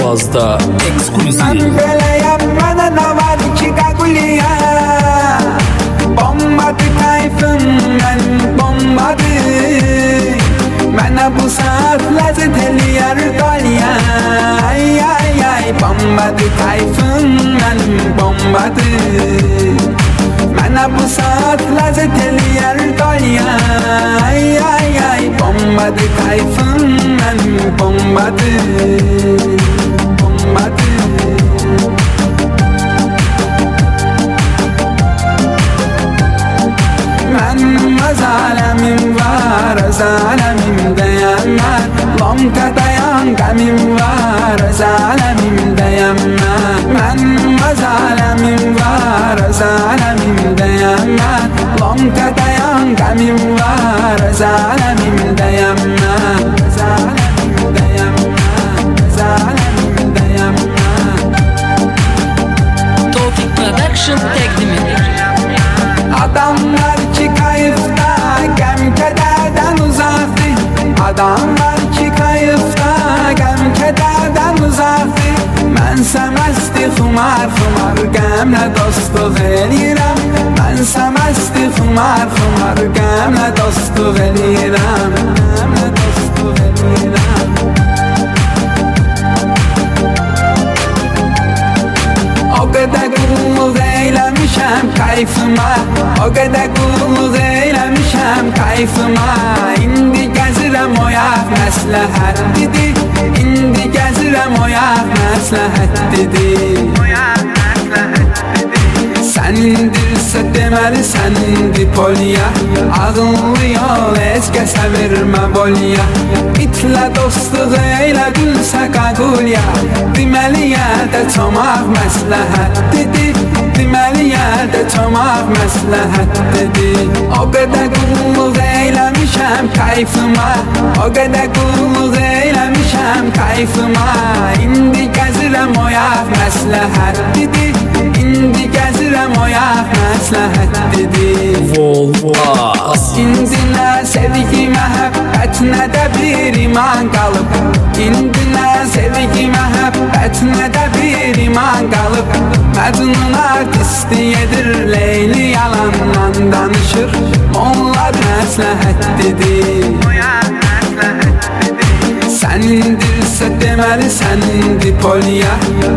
Ovazda ekskluziv. Ben böyle yapmadan o var ki kaguliya. Bombadı kayfım ben bombadı. Bana bu saat lezzet eliyor dolya. Ay ay ay bombadı kayfım ben bombadı. Bana bu saat lezzet eliyor dolya. Ay ay ay bombadı kayfım ben bombadı. Bombadı. Benim öz alemim var, öz alemimde yanma. Lonka dayan gemim var, öz alemimde yanma. Benim öz alemim var, öz alemimde yanma. Lonka dayan gemim var, öz alemimde yanma. Öz alemimde yanma, öz alemimde yanma. Tofik Production təqdim edir. Adamlar ki kayıfta, gəm kederden uzaktı. Adamlar ki kayıfta, gəm kederden uzaktı. Mənsə məsti xumar xumar, gəmlə dostluq eləyirəm. Mənsə məsti xumar xumar, gəmlə dostluq eləyirəm. Gəmlə dostluq eləyirəm. O qədər qulluq eyləmişəm kayfıma. O qədər qulluq eyləmişəm kayfıma. İndi gəzirəm oyaq məsləhətlidir. İndi gəzirəm oyaq məsləhətlidir. Sənindirsə deməli sənindir polya. Ağıllı yol heç kəsə vermə bolya. İtlə dostluq eylə gülsə qaqulya. Deməli yerdə çomaq məsləhətlidir. Deməli yerdə çomaq məsləhətlidir. O qədər qulluq eyləmişəm kayfıma. O qədər qulluq eyləmişəm kayfıma. İndi gəzirəm oyaq məsləhətlidir. İndi gəzirəm oyaq məsləhətlidir. Volvaz. İndi nə sevgi məhəbbət, nə də bir iman qalıb. İndi nə sevgi məhəbbət, nə də bir iman qalıb. Məcnun artisti edir Leyli, yalandan danışır. Onlar məsləhətlidir. Sənindirsə deməli sənindir polya.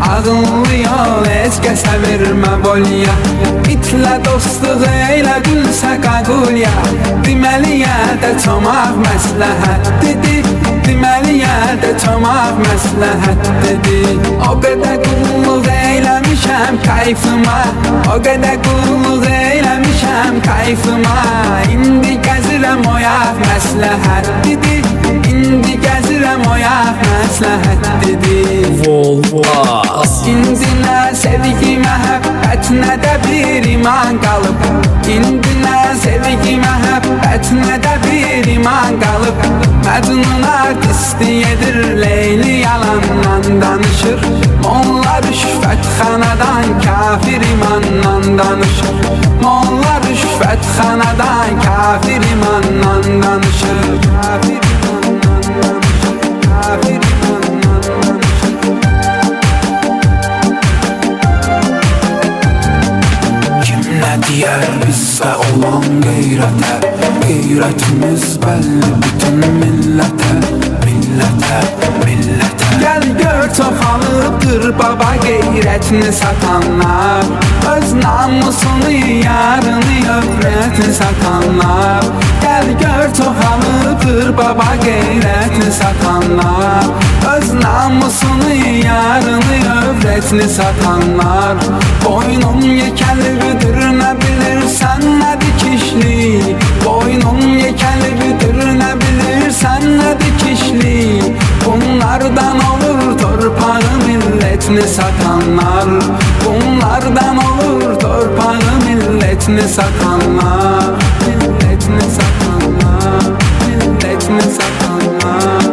Ağıllı yol heç kəsə vermə bolya. İtlə dostluq eylə gülsə qaqulya. Deməli yerdə çomaq məsləhətlidir. Deməli yerdə çomaq məsləhətlidir. O qədər qulluq eyləmişəm kayfıma. O qədər qulluq eyləmişəm kayfıma. İndi gəzirəm oyaq məsləhətlidir. İndi gəzirəm oyaq məsləhətlidir. Volvaz. İndi nə sevgi məhəbbət, nə də bir iman qalıb. İndi nə sevgi məhəbbət, nə də bir iman qalıb. Məcnun artisti edir Leyli, yalandan danışır. Molla rüşvətxanadan kafir imandan danışır. Molla rüşvətxanadan kafir imandan danışır. Kafir imandan danışır. Kafir imandan danışır. Kim nə deyər bizdə olan qeyrətə? Qeyrətimiz bəlli bütün millətə. Millətə, millətə. Gəl gör çoxalıbdır baba qeyrətini satanlar. Öz namusunu, yarını, övrətini satanlar. Gəl gör çoxalıbdır baba qeyrətini satanlar. Öz namusunu, yarını, övrətini satanlar. Boynum yekəlidir, nə bilirsən nə dikişli. Boynum yekəlidir, nə bilirsən nə dikişli. Bunlardan olur torpağı millətini satanlar. Bunlardan olur torpağı millətini satanlar. Millətini satanlar. Millətini satanlar.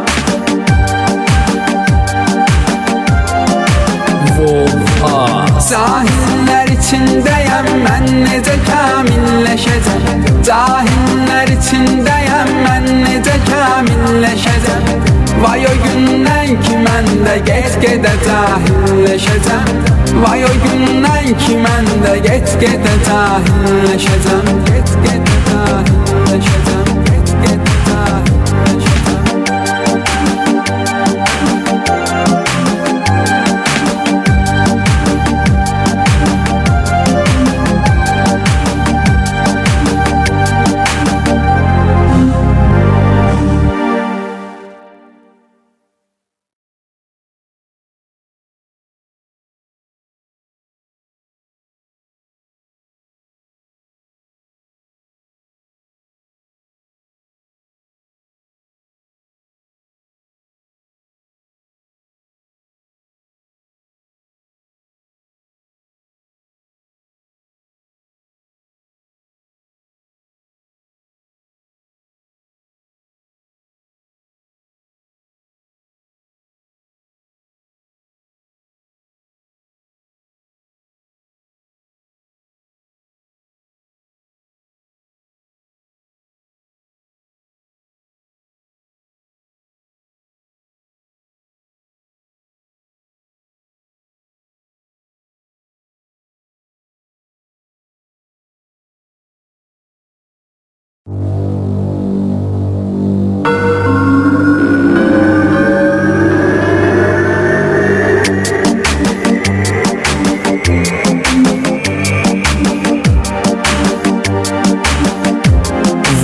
Volvaz. Cahiller içindeyim ben necə kamilleşəcəm. Cahiller içindeyim ben necə kamilleşəcəm. Vay o gündən ki mən də get-gedə cahilləşəcəm. Vay o gündən ki mən də get-gedə cahilləşəcəm. Get-gedə cahilləşəcəm. Get-gedə cahilləşəcəm.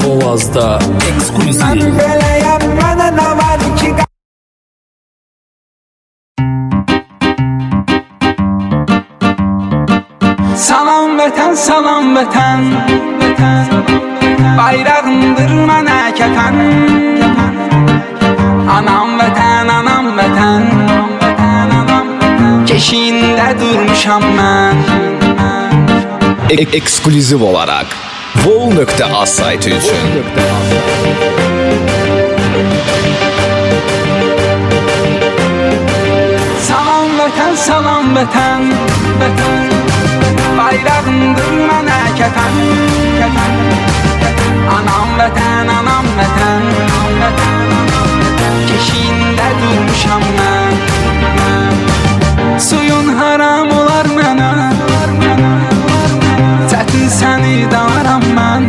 Volaz'da ekskluziv. Mən beləyəm, mənə nə var ki? Salam vətən, salam vətən, bayrağındır mənə kəfən. Anam vətən, anam vətən, keşiyində durmuşam mən. Ekskluziv olarak Vol.az saytı için. Salam vətən, salam vətən, bayrağındır mənə kəfən. Anam vətən, anam vətən, keşiyində durmuşam mən. Suyun haram olar mənə, çətin səni danaram mən.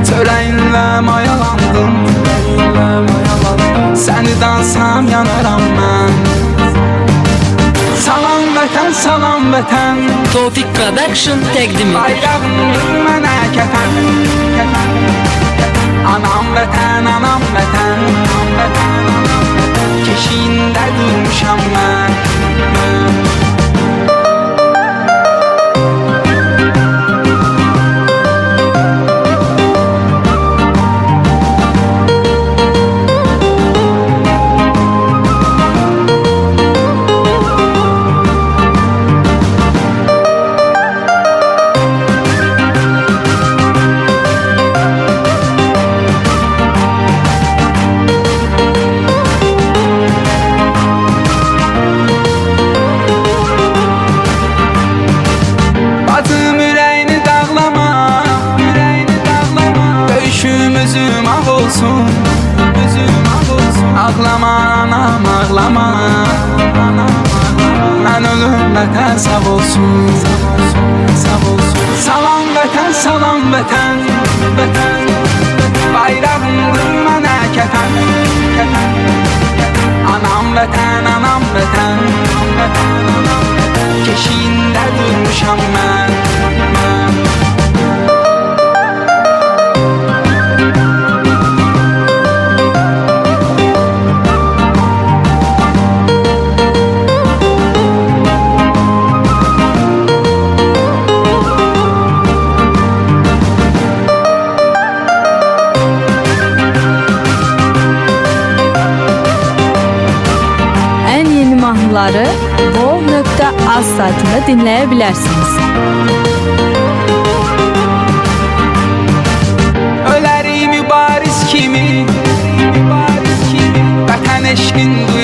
Çörəyinlə mayalandım, səni dansam yanaram mən. Salam vətən, salam vətən, Tofik Production təqdim edir. bayrağındır mənə kəfən. Anam vətən, anam vətən, keşiyində durmuşam mən. Bacım ürəyini dağlama, döyüşümüzüm ağ olsun. Ağlama anam, ağlama, mən ölüm vətən sağ olsun. Salam vətən, salam vətən, bayrağındır mənə kəfən. Anam vətən, anam vətən, keşiyində durmuşam mən. En yeni mahnıları Vol.az saytında dinleyebilirsiniz. Ölərik mübariz kimi, vətən eşqin duyar.